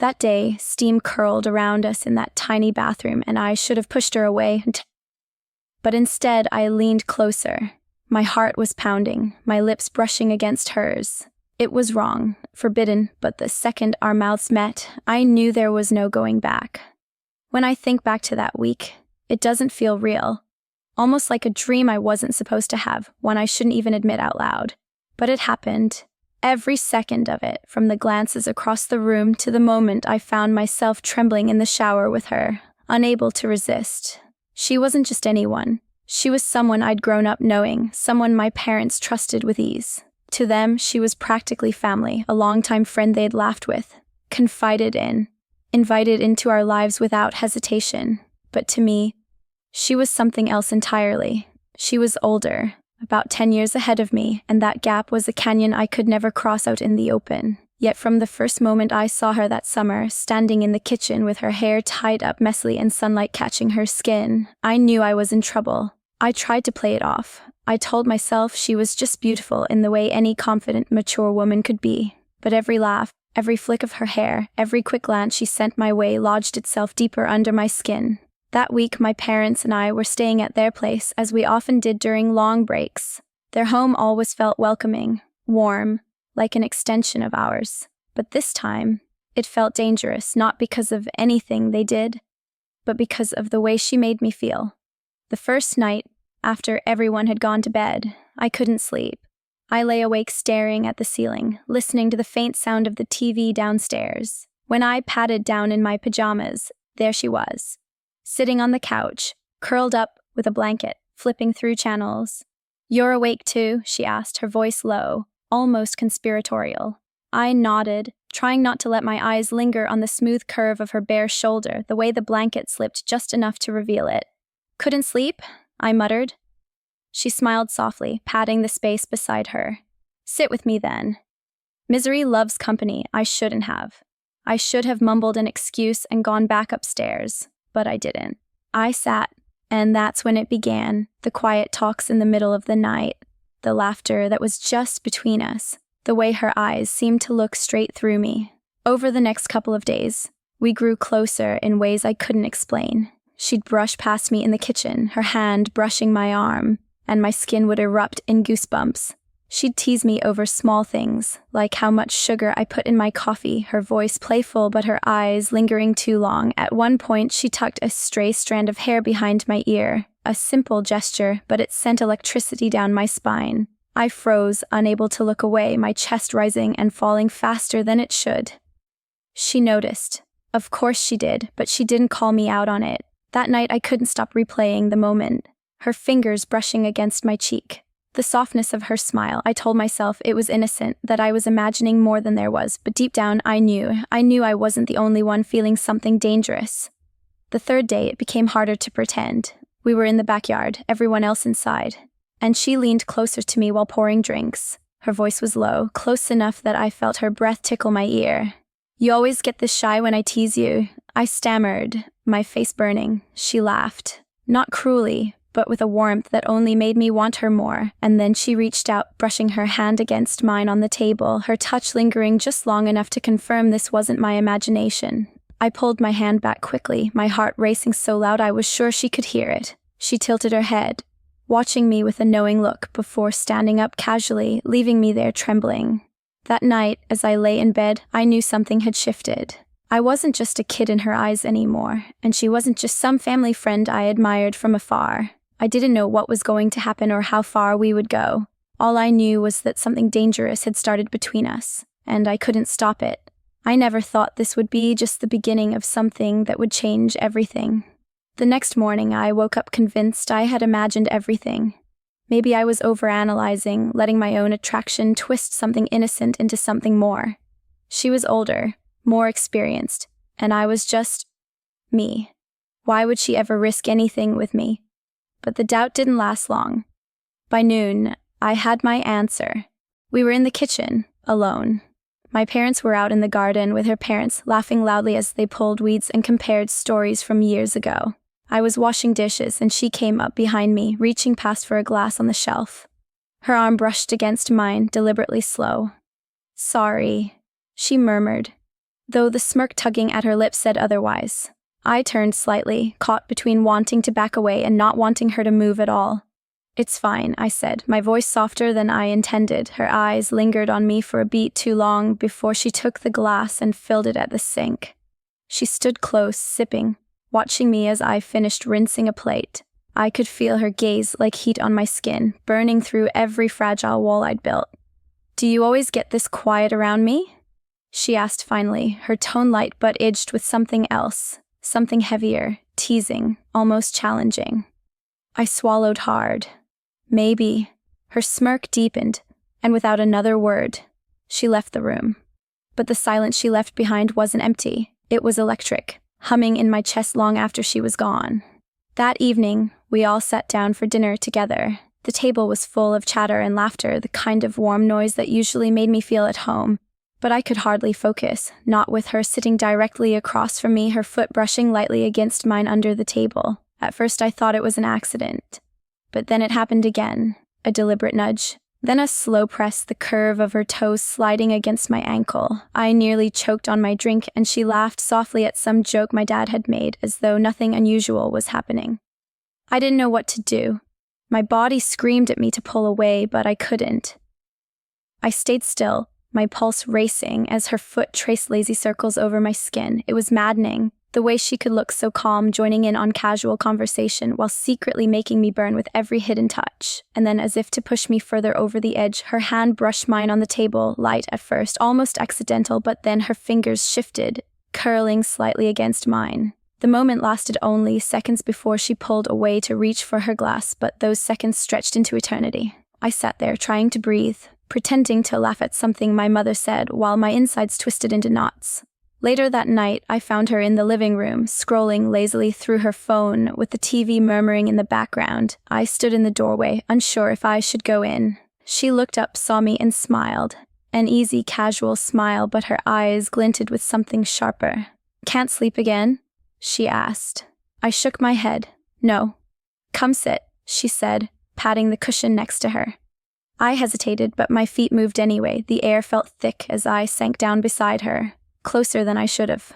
That day, steam curled around us in that tiny bathroom, and I should have pushed her away. But instead, I leaned closer. My heart was pounding, my lips brushing against hers. It was wrong, forbidden, but the second our mouths met, I knew there was no going back. When I think back to that week, it doesn't feel real. Almost like a dream I wasn't supposed to have, one I shouldn't even admit out loud. But it happened. Every second of it, from the glances across the room to the moment I found myself trembling in the shower with her, unable to resist. She wasn't just anyone. She was someone I'd grown up knowing, someone my parents trusted with ease. To them, she was practically family, a longtime friend they'd laughed with, confided in, invited into our lives without hesitation. But to me, she was something else entirely. She was older, about 10 years ahead of me, and that gap was a canyon I could never cross out in the open. Yet from the first moment I saw her that summer, standing in the kitchen with her hair tied up messily and sunlight catching her skin, I knew I was in trouble. I tried to play it off. I told myself she was just beautiful in the way any confident, mature woman could be. But every laugh, every flick of her hair, every quick glance she sent my way lodged itself deeper under my skin. That week, my parents and I were staying at their place, as we often did during long breaks. Their home always felt welcoming, warm, like an extension of ours. But this time, it felt dangerous, not because of anything they did, but because of the way she made me feel. The first night, after everyone had gone to bed, I couldn't sleep. I lay awake staring at the ceiling, listening to the faint sound of the TV downstairs. When I patted down in my pajamas, there she was, sitting on the couch, curled up with a blanket, flipping through channels. "You're awake too?" she asked, her voice low, almost conspiratorial. I nodded, trying not to let my eyes linger on the smooth curve of her bare shoulder, the way the blanket slipped just enough to reveal it. "Couldn't sleep?" I muttered. She smiled softly, patting the space beside her. "Sit with me then." Misery loves company. I shouldn't have. I should have mumbled an excuse and gone back upstairs, but I didn't. I sat, and that's when it began, the quiet talks in the middle of the night, the laughter that was just between us, the way her eyes seemed to look straight through me. Over the next couple of days, we grew closer in ways I couldn't explain. She'd brush past me in the kitchen, her hand brushing my arm, and my skin would erupt in goosebumps. She'd tease me over small things, like how much sugar I put in my coffee, her voice playful but her eyes lingering too long. At one point, she tucked a stray strand of hair behind my ear, a simple gesture, but it sent electricity down my spine. I froze, unable to look away, my chest rising and falling faster than it should. She noticed. Of course she did, but she didn't call me out on it. That night I couldn't stop replaying the moment, her fingers brushing against my cheek. The softness of her smile, I told myself it was innocent, that I was imagining more than there was, but deep down I knew I wasn't the only one feeling something dangerous. The third day it became harder to pretend. We were in the backyard, everyone else inside, and she leaned closer to me while pouring drinks. Her voice was low, close enough that I felt her breath tickle my ear. "You always get this shy when I tease you," I stammered, my face burning. She laughed, not cruelly, but with a warmth that only made me want her more, and then she reached out, brushing her hand against mine on the table, her touch lingering just long enough to confirm this wasn't my imagination. I pulled my hand back quickly, my heart racing so loud I was sure she could hear it. She tilted her head, watching me with a knowing look before standing up casually, leaving me there trembling. That night, as I lay in bed, I knew something had shifted. I wasn't just a kid in her eyes anymore, and she wasn't just some family friend I admired from afar. I didn't know what was going to happen or how far we would go. All I knew was that something dangerous had started between us, and I couldn't stop it. I never thought this would be just the beginning of something that would change everything. The next morning, I woke up convinced I had imagined everything. Maybe I was overanalyzing, letting my own attraction twist something innocent into something more. She was older, more experienced, and I was just me. Why would she ever risk anything with me? But the doubt didn't last long. By noon, I had my answer. We were in the kitchen, alone. My parents were out in the garden with her parents, laughing loudly as they pulled weeds and compared stories from years ago. I was washing dishes, and she came up behind me, reaching past for a glass on the shelf. Her arm brushed against mine, deliberately slow. "Sorry," she murmured. though the smirk tugging at her lips said otherwise. I turned slightly, caught between wanting to back away and not wanting her to move at all. "It's fine," I said, my voice softer than I intended. Her eyes lingered on me for a beat too long before she took the glass and filled it at the sink. She stood close, sipping, watching me as I finished rinsing a plate. I could feel her gaze like heat on my skin, burning through every fragile wall I'd built. "Do you always get this quiet around me?" she asked finally, her tone light but edged with something else, something heavier, teasing, almost challenging. I swallowed hard. Maybe. Her smirk deepened, and without another word, she left the room. But the silence she left behind wasn't empty. It was electric, humming in my chest long after she was gone. That evening, we all sat down for dinner together. The table was full of chatter and laughter, the kind of warm noise that usually made me feel at home. But I could hardly focus, not with her sitting directly across from me, her foot brushing lightly against mine under the table. At first I thought it was an accident. But then it happened again, a deliberate nudge. Then a slow press, the curve of her toes sliding against my ankle. I nearly choked on my drink, and she laughed softly at some joke my dad had made, as though nothing unusual was happening. I didn't know what to do. My body screamed at me to pull away, but I couldn't. I stayed still, my pulse racing as her foot traced lazy circles over my skin. It was maddening, the way she could look so calm, joining in on casual conversation while secretly making me burn with every hidden touch. And then, as if to push me further over the edge, her hand brushed mine on the table, light at first, almost accidental, but then her fingers shifted, curling slightly against mine. The moment lasted only seconds before she pulled away to reach for her glass, but those seconds stretched into eternity. I sat there, trying to breathe, pretending to laugh at something my mother said, while my insides twisted into knots. Later that night, I found her in the living room, scrolling lazily through her phone, with the TV murmuring in the background. I stood in the doorway, unsure if I should go in. She looked up, saw me, and smiled. An easy, casual smile, but her eyes glinted with something sharper. "Can't sleep again?" she asked. I shook my head. "No." "Come sit," she said, patting the cushion next to her. I hesitated, but my feet moved anyway. The air felt thick as I sank down beside her, closer than I should have.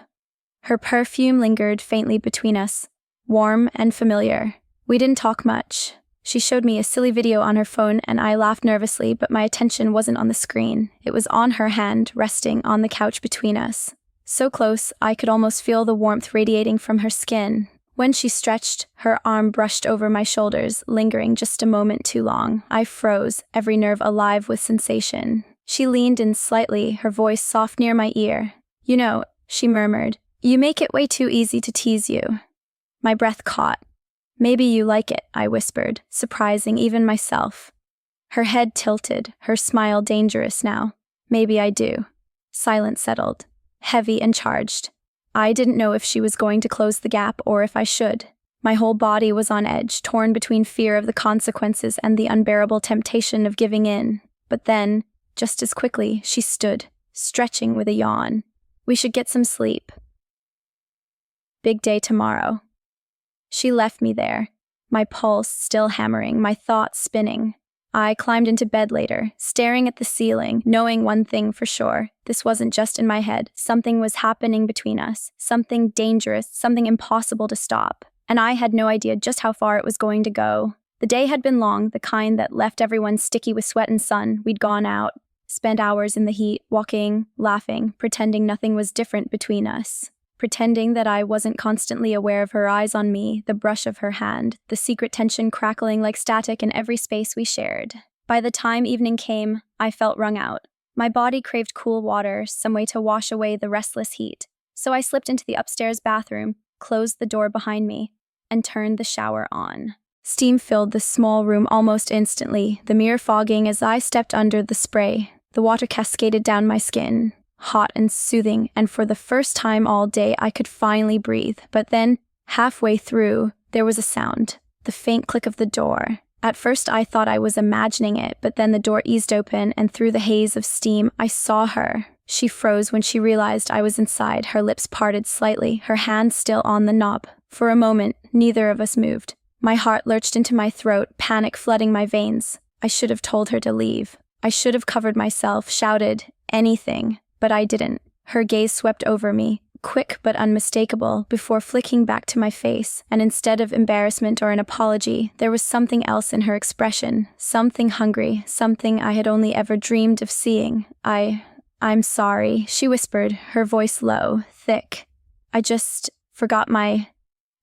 Her perfume lingered faintly between us, warm and familiar. We didn't talk much. She showed me a silly video on her phone, and I laughed nervously, but my attention wasn't on the screen. It was on her hand, resting on the couch between us. So close, I could almost feel the warmth radiating from her skin. When she stretched, her arm brushed over my shoulders, lingering just a moment too long. I froze, every nerve alive with sensation. She leaned in slightly, her voice soft near my ear. "You know," she murmured, "you make it way too easy to tease you." My breath caught. "Maybe you like it," I whispered, surprising even myself. Her head tilted, her smile dangerous now. "Maybe I do." Silence settled, heavy and charged. I didn't know if she was going to close the gap or if I should. My whole body was on edge, torn between fear of the consequences and the unbearable temptation of giving in. But then, just as quickly, she stood, stretching with a yawn. "We should get some sleep. Big day tomorrow." She left me there, my pulse still hammering, my thoughts spinning. I climbed into bed later, staring at the ceiling, knowing one thing for sure. This wasn't just in my head. Something was happening between us, something dangerous, something impossible to stop. And I had no idea just how far it was going to go. The day had been long, the kind that left everyone sticky with sweat and sun. We'd gone out, spent hours in the heat, walking, laughing, pretending nothing was different between us. Pretending that I wasn't constantly aware of her eyes on me, the brush of her hand, the secret tension crackling like static in every space we shared. By the time evening came, I felt wrung out. My body craved cool water, some way to wash away the restless heat. So I slipped into the upstairs bathroom, closed the door behind me, and turned the shower on. Steam filled the small room almost instantly, the mirror fogging as I stepped under the spray. The water cascaded down my skin, hot and soothing, and for the first time all day I could finally breathe. But then, halfway through, there was a sound, the faint click of the door. At first I thought I was imagining it, but then the door eased open, and through the haze of steam, I saw her. She froze when she realized I was inside, her lips parted slightly, her hand still on the knob. For a moment, neither of us moved. My heart lurched into my throat, panic flooding my veins. I should have told her to leave. I should have covered myself, shouted, anything. But I didn't. Her gaze swept over me, quick but unmistakable, before flicking back to my face, and instead of embarrassment or an apology, there was something else in her expression, something hungry, something I had only ever dreamed of seeing. I'm sorry, she whispered, her voice low, thick. I just forgot my...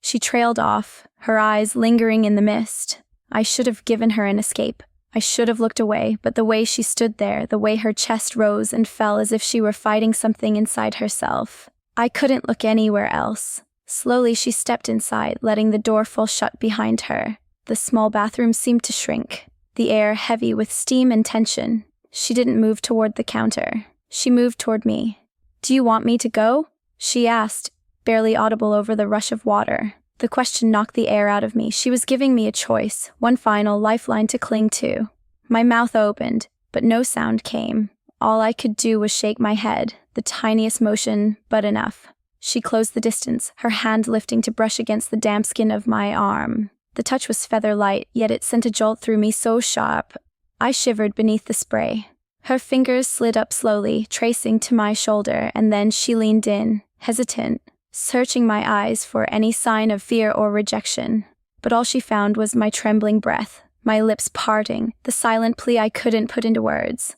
She trailed off, her eyes lingering in the mist. I should have given her an escape. I should have looked away, but the way she stood there, the way her chest rose and fell as if she were fighting something inside herself. I couldn't look anywhere else. Slowly she stepped inside, letting the door fall shut behind her. The small bathroom seemed to shrink, the air heavy with steam and tension. She didn't move toward the counter. She moved toward me. "Do you want me to go?" she asked, barely audible over the rush of water. The question knocked the air out of me. She was giving me a choice, one final lifeline to cling to. My mouth opened, but no sound came. All I could do was shake my head, the tiniest motion, but enough. She closed the distance, her hand lifting to brush against the damp skin of my arm. The touch was feather light, yet it sent a jolt through me so sharp. I shivered beneath the spray. Her fingers slid up slowly, tracing to my shoulder, and then she leaned in, hesitant, searching my eyes for any sign of fear or rejection. But all she found was my trembling breath, my lips parting, the silent plea I couldn't put into words.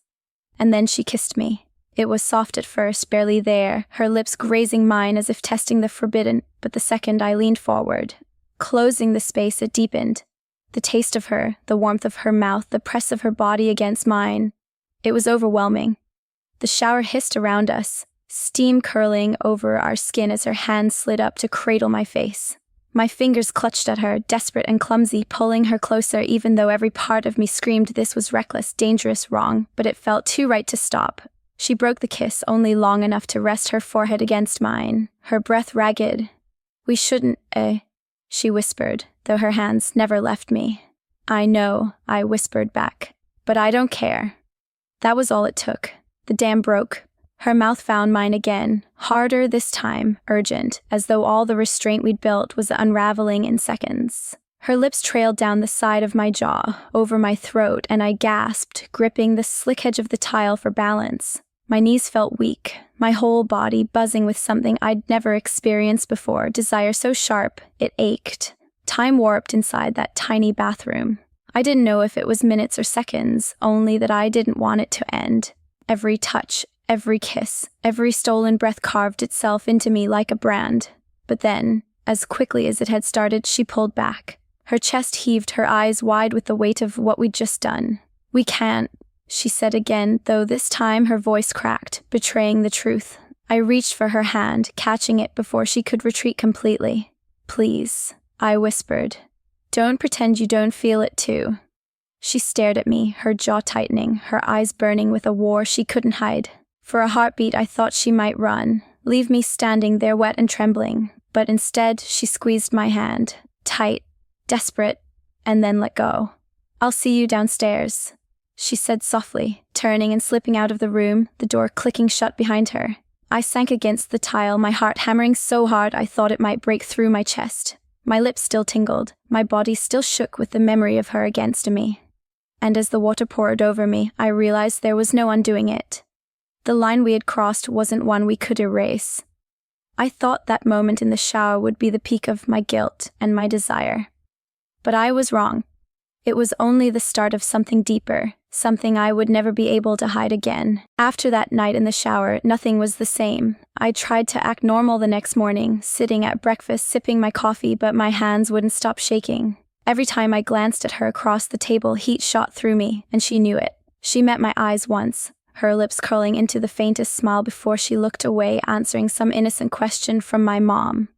And then she kissed me. It was soft at first, barely there, her lips grazing mine as if testing the forbidden, but the second I leaned forward, closing the space, it deepened. The taste of her, the warmth of her mouth, the press of her body against mine. It was overwhelming. The shower hissed around us, steam curling over our skin as her hands slid up to cradle my face. My fingers clutched at her, desperate and clumsy, pulling her closer even though every part of me screamed this was reckless, dangerous, wrong, but it felt too right to stop. She broke the kiss only long enough to rest her forehead against mine, her breath ragged. "We shouldn't, she whispered, though her hands never left me. "I know," I whispered back, "but I don't care." That was all it took. The dam broke. Her mouth found mine again, harder this time, urgent, as though all the restraint we'd built was unraveling in seconds. Her lips trailed down the side of my jaw, over my throat, and I gasped, gripping the slick edge of the tile for balance. My knees felt weak, my whole body buzzing with something I'd never experienced before, desire so sharp, it ached. Time warped inside that tiny bathroom. I didn't know if it was minutes or seconds, only that I didn't want it to end. Every touch, every kiss, every stolen breath carved itself into me like a brand. But then, as quickly as it had started, she pulled back. Her chest heaved, her eyes wide with the weight of what we'd just done. "We can't," she said again, though this time her voice cracked, betraying the truth. I reached for her hand, catching it before she could retreat completely. "Please," I whispered. "Don't pretend you don't feel it too." She stared at me, her jaw tightening, her eyes burning with a war she couldn't hide. For a heartbeat I thought she might run, leave me standing there wet and trembling, but instead she squeezed my hand, tight, desperate, and then let go. "I'll see you downstairs," she said softly, turning and slipping out of the room, the door clicking shut behind her. I sank against the tile, my heart hammering so hard I thought it might break through my chest. My lips still tingled, my body still shook with the memory of her against me. And as the water poured over me, I realized there was no undoing it. The line we had crossed wasn't one we could erase. I thought that moment in the shower would be the peak of my guilt and my desire. But I was wrong. It was only the start of something deeper, something I would never be able to hide again. After that night in the shower, nothing was the same. I tried to act normal the next morning, sitting at breakfast, sipping my coffee, but my hands wouldn't stop shaking. Every time I glanced at her across the table, heat shot through me, and she knew it. She met my eyes once, her lips curling into the faintest smile before she looked away, answering some innocent question from my mom.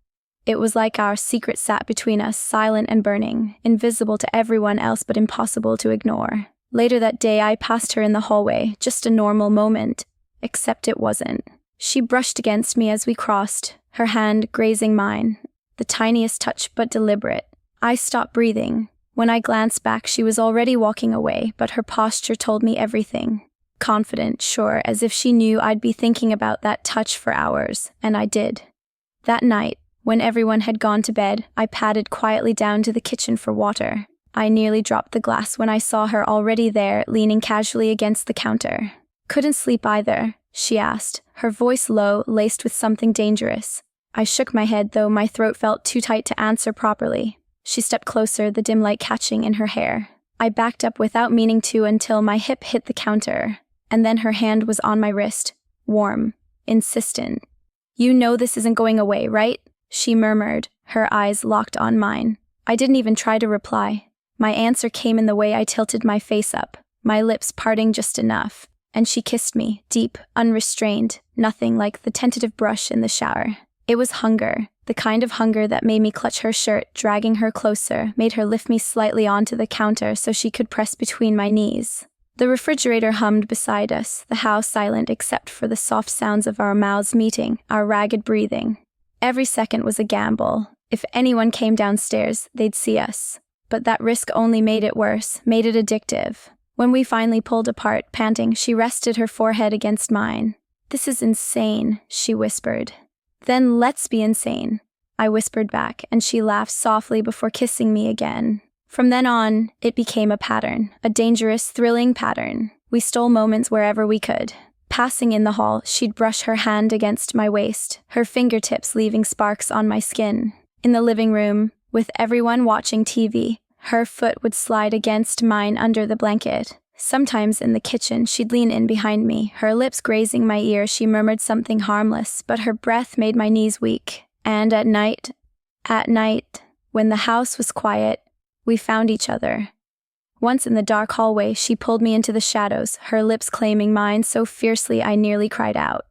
It was like our secret sat between us, silent and burning, invisible to everyone else but impossible to ignore. Later that day, I passed her in the hallway, just a normal moment, except it wasn't. She brushed against me as we crossed, her hand grazing mine, the tiniest touch but deliberate. I stopped breathing. When I glanced back, she was already walking away, but her posture told me everything. Confident, sure, as if she knew I'd be thinking about that touch for hours, and I did. That night, when everyone had gone to bed, I padded quietly down to the kitchen for water. I nearly dropped the glass when I saw her already there, leaning casually against the counter. "Couldn't sleep either?" she asked, her voice low, laced with something dangerous. I shook my head, though my throat felt too tight to answer properly. She stepped closer, the dim light catching in her hair. I backed up without meaning to until my hip hit the counter, and then her hand was on my wrist, warm, insistent. "You know this isn't going away, right?" she murmured, her eyes locked on mine. I didn't even try to reply. My answer came in the way I tilted my face up, my lips parting just enough, and she kissed me, deep, unrestrained, nothing like the tentative brush in the shower. It was hunger, the kind of hunger that made me clutch her shirt, dragging her closer, made her lift me slightly onto the counter so she could press between my knees. The refrigerator hummed beside us, the house silent except for the soft sounds of our mouths meeting, our ragged breathing. Every second was a gamble. If anyone came downstairs, they'd see us. But that risk only made it worse, made it addictive. When we finally pulled apart, panting, she rested her forehead against mine. "This is insane," she whispered. "Then let's be insane," I whispered back, and she laughed softly before kissing me again. From then on, it became a pattern, a dangerous, thrilling pattern. We stole moments wherever we could. Passing in the hall, she'd brush her hand against my waist, her fingertips leaving sparks on my skin. In the living room, with everyone watching TV, her foot would slide against mine under the blanket. Sometimes in the kitchen, she'd lean in behind me, her lips grazing my ear. She murmured something harmless, but her breath made my knees weak. And at night, when the house was quiet, we found each other. Once in the dark hallway, she pulled me into the shadows, her lips claiming mine so fiercely I nearly cried out.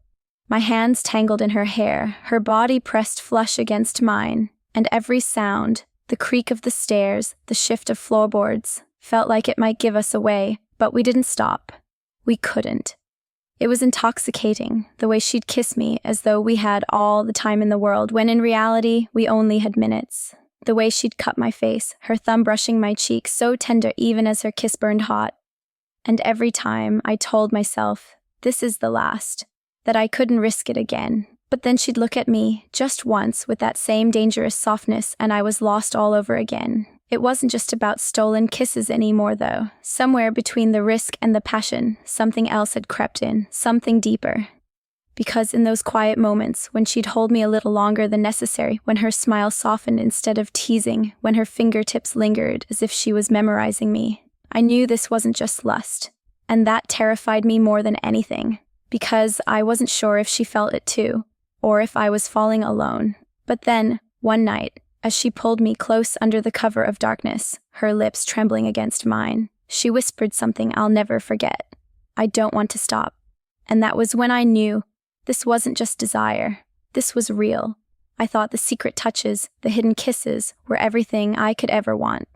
My hands tangled in her hair, her body pressed flush against mine, and every sound, the creak of the stairs, the shift of floorboards, felt like it might give us away, but we didn't stop. We couldn't. It was intoxicating, the way she'd kiss me as though we had all the time in the world, when in reality, we only had minutes. The way she'd cut my face, her thumb brushing my cheek, so tender even as her kiss burned hot. And every time I told myself, this is the last, that I couldn't risk it again. But then she'd look at me, just once, with that same dangerous softness, and I was lost all over again. It wasn't just about stolen kisses anymore, though. Somewhere between the risk and the passion, something else had crept in, something deeper. Because in those quiet moments, when she'd hold me a little longer than necessary, when her smile softened instead of teasing, when her fingertips lingered as if she was memorizing me, I knew this wasn't just lust. And that terrified me more than anything, because I wasn't sure if she felt it too, or if I was falling alone. But then, one night, as she pulled me close under the cover of darkness, her lips trembling against mine, she whispered something I'll never forget. "I don't want to stop." And that was when I knew this wasn't just desire. This was real. I thought the secret touches, the hidden kisses, were everything I could ever want.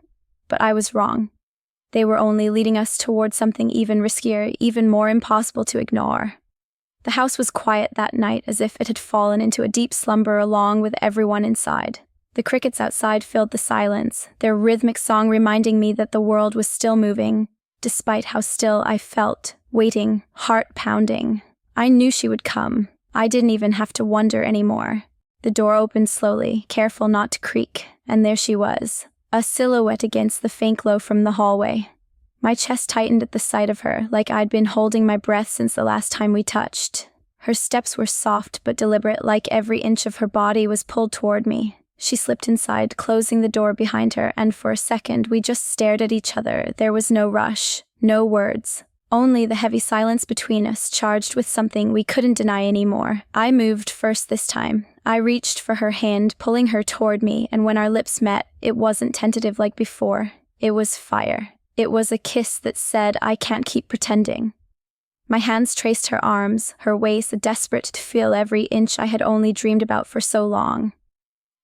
But I was wrong. They were only leading us towards something even riskier, even more impossible to ignore. The house was quiet that night, as if it had fallen into a deep slumber along with everyone inside. The crickets outside filled the silence, their rhythmic song reminding me that the world was still moving, despite how still I felt, waiting, heart pounding. I knew she would come. I didn't even have to wonder anymore. The door opened slowly, careful not to creak, and there she was, a silhouette against the faint glow from the hallway. My chest tightened at the sight of her, like I'd been holding my breath since the last time we touched. Her steps were soft but deliberate, like every inch of her body was pulled toward me. She slipped inside, closing the door behind her, and for a second we just stared at each other. There was no rush, no words. Only the heavy silence between us, charged with something we couldn't deny anymore. I moved first this time. I reached for her hand, pulling her toward me, and when our lips met, it wasn't tentative like before. It was fire. It was a kiss that said, "I can't keep pretending." My hands traced her arms, her waist, desperate to feel every inch I had only dreamed about for so long.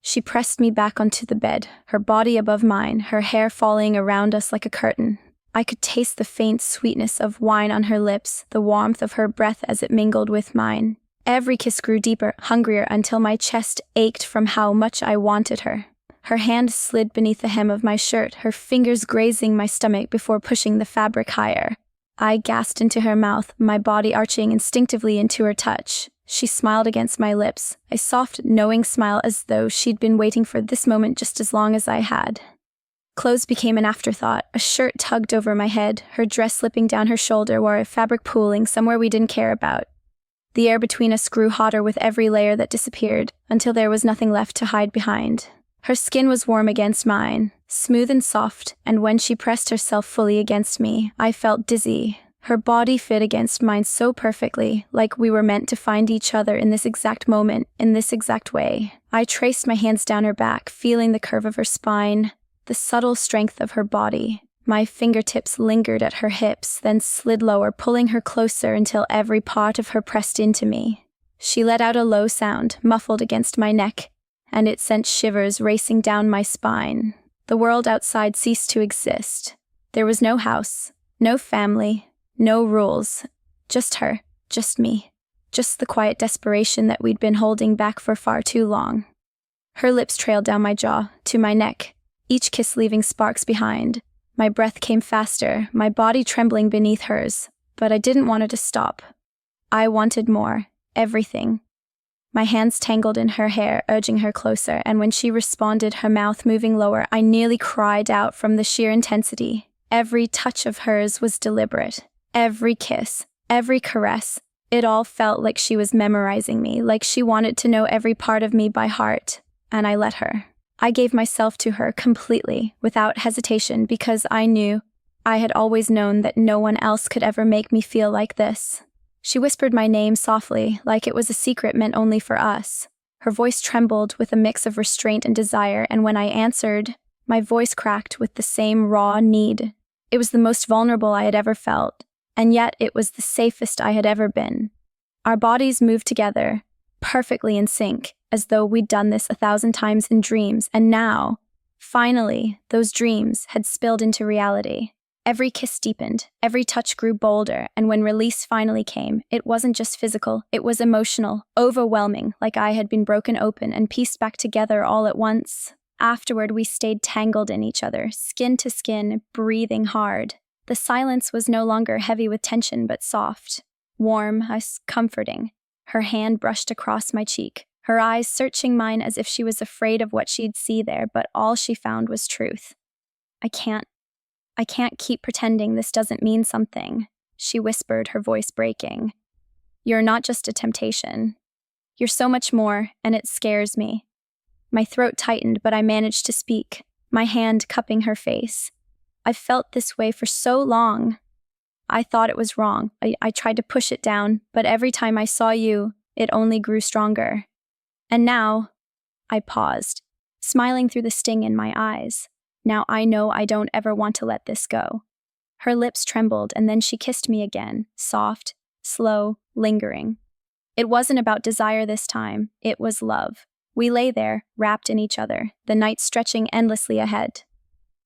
She pressed me back onto the bed, her body above mine, her hair falling around us like a curtain. I could taste the faint sweetness of wine on her lips, the warmth of her breath as it mingled with mine. Every kiss grew deeper, hungrier, until my chest ached from how much I wanted her. Her hand slid beneath the hem of my shirt, her fingers grazing my stomach before pushing the fabric higher. I gasped into her mouth, my body arching instinctively into her touch. She smiled against my lips, a soft, knowing smile as though she'd been waiting for this moment just as long as I had. Clothes became an afterthought. A shirt tugged over my head, her dress slipping down her shoulder, or a fabric pooling somewhere we didn't care about. The air between us grew hotter with every layer that disappeared, until there was nothing left to hide behind. Her skin was warm against mine, smooth and soft, and when she pressed herself fully against me, I felt dizzy. Her body fit against mine so perfectly, like we were meant to find each other in this exact moment, in this exact way. I traced my hands down her back, feeling the curve of her spine, the subtle strength of her body. My fingertips lingered at her hips, then slid lower, pulling her closer until every part of her pressed into me. She let out a low sound, muffled against my neck, and it sent shivers racing down my spine. The world outside ceased to exist. There was no house, no family, no rules. Just her, just me, just the quiet desperation that we'd been holding back for far too long. Her lips trailed down my jaw, to my neck, each kiss leaving sparks behind. My breath came faster, my body trembling beneath hers, but I didn't want it to stop. I wanted more, everything. My hands tangled in her hair, urging her closer, and when she responded, her mouth moving lower, I nearly cried out from the sheer intensity. Every touch of hers was deliberate. Every kiss, every caress, it all felt like she was memorizing me, like she wanted to know every part of me by heart, and I let her. I gave myself to her completely, without hesitation, because I knew, I had always known that no one else could ever make me feel like this. She whispered my name softly, like it was a secret meant only for us. Her voice trembled with a mix of restraint and desire, and when I answered, my voice cracked with the same raw need. It was the most vulnerable I had ever felt, and yet it was the safest I had ever been. Our bodies moved together, perfectly in sync, as though we'd done this 1,000 times in dreams, and now, finally, those dreams had spilled into reality. Every kiss deepened, every touch grew bolder, and when release finally came, it wasn't just physical, it was emotional, overwhelming, like I had been broken open and pieced back together all at once. Afterward, we stayed tangled in each other, skin to skin, breathing hard. The silence was no longer heavy with tension, but soft, warm, comforting. Her hand brushed across my cheek, her eyes searching mine as if she was afraid of what she'd see there, but all she found was truth. I can't keep pretending this doesn't mean something, she whispered, her voice breaking. You're not just a temptation. You're so much more, and it scares me. My throat tightened, but I managed to speak, my hand cupping her face. I've felt this way for so long. I thought it was wrong. I tried to push it down, but every time I saw you, it only grew stronger. And now, I paused, smiling through the sting in my eyes. Now I know I don't ever want to let this go. Her lips trembled, and then she kissed me again, soft, slow, lingering. It wasn't about desire this time, it was love. We lay there, wrapped in each other, the night stretching endlessly ahead.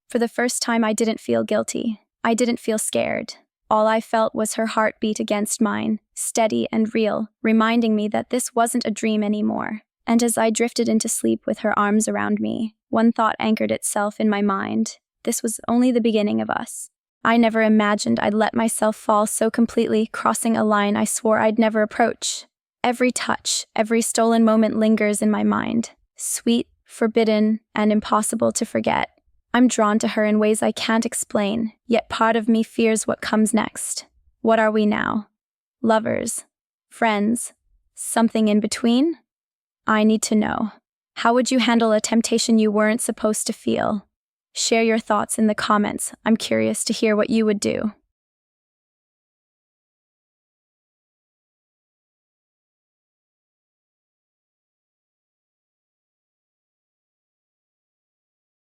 For the first time, I didn't feel guilty. I didn't feel scared. All I felt was her heartbeat against mine, steady and real, reminding me that this wasn't a dream anymore. And as I drifted into sleep with her arms around me, one thought anchored itself in my mind. This was only the beginning of us. I never imagined I'd let myself fall so completely, crossing a line I swore I'd never approach. Every touch, every stolen moment lingers in my mind, sweet, forbidden, and impossible to forget. I'm drawn to her in ways I can't explain, yet part of me fears what comes next. What are we now? Lovers? Friends? Something in between? I need to know. How would you handle a temptation you weren't supposed to feel? Share your thoughts in the comments. I'm curious to hear what you would do.